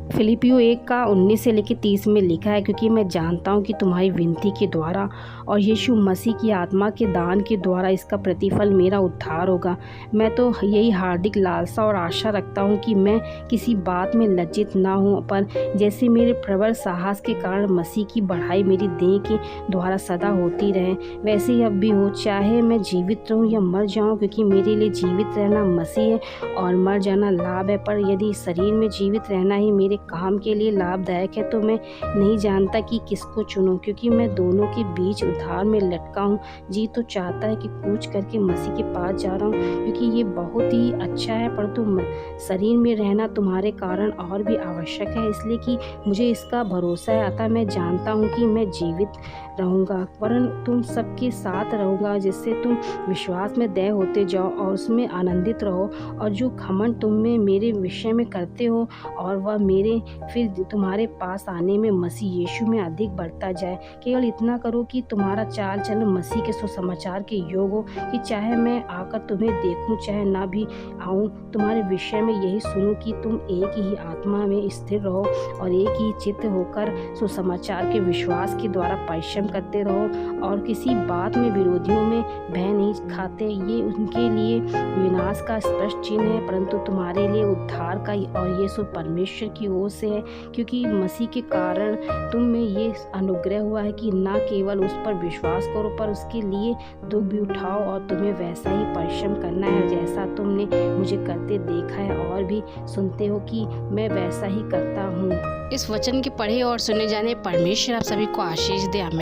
फिलिपियो 1 का 19 से लेकर 30 में लिखा है, क्योंकि मैं जानता हूँ कि तुम्हारी विनती के द्वारा और यीशु मसीह की आत्मा के दान के द्वारा इसका प्रतिफल मेरा उद्धार होगा। मैं तो यही हार्दिक लालसा और आशा रखता हूँ कि मैं किसी बात में लज्जित ना हूँ, पर जैसे मेरे प्रबल साहस के कारण मसीह की बढ़ाई मेरी देह के द्वारा सदा होती रहे, वैसे ही अब भी हो। चाहे मैं जीवित रहूँ या मर जाऊँ, क्योंकि मेरे लिए जीवित रहना मसीह है और मर जाना लाभ है। पर यदि शरीर में जीवित रहना ही मेरे काम के लिए लाभदायक है तो मैं नहीं जानता कि किसको चुनूं, क्योंकि मैं दोनों के बीच उधार में लटका हूँ। जी तो चाहता है कि कूच करके मसीह के पास जा रहा हूँ, क्योंकि ये बहुत ही अच्छा है, परंतु शरीर में रहना तुम्हारे कारण और भी आवश्यक है, इसलिए कि मुझे इसका भरोसा है। अतः मैं जानता हूँ कि मैं जीवित रहूँगा, वरन तुम सबके साथ रहूँगा, जिससे तुम विश्वास में दृढ़ होते जाओ और उसमें आनंदित रहो, और जो घमंड तुम में मेरे विषय में करते हो और वह मेरे फिर तुम्हारे पास आने में मसीह यीशु में अधिक बढ़ता जाए। केवल इतना करो कि तुम्हारा चाल चलन मसीह के सुसमाचार के योग हो, कि चाहे मैं आकर तुम्हें देखूं चाहे ना भी आऊं, तुम्हारे विषय में यही सुनूं कि तुम एक ही आत्मा में स्थिर रहो और एक ही चित्त होकर सुसमाचार के विश्वास के द्वारा परिश्रम करते रहो, और किसी बात में विरोधियों में भय नहीं खाते। ये उनके लिए विनाश का स्पष्ट चिन्ह है, परंतु तुम्हारे लिए उद्धार का, और ये सब परमेश्वर की ओर से है, क्योंकि मसीह के कारण तुम में ये अनुग्रह हुआ है कि ना केवल उस पर विश्वास करो पर उसके लिए दुख भी उठाओ, और तुम्हें वैसा ही परिश्रम करना है जैसा तुमने मुझे करते देखा है और भी सुनते हो कि मैं वैसा ही करता हूँ। इस वचन के पढ़े और सुने जाने परमेश्वर आप सभी को आशीष दे। आमीन।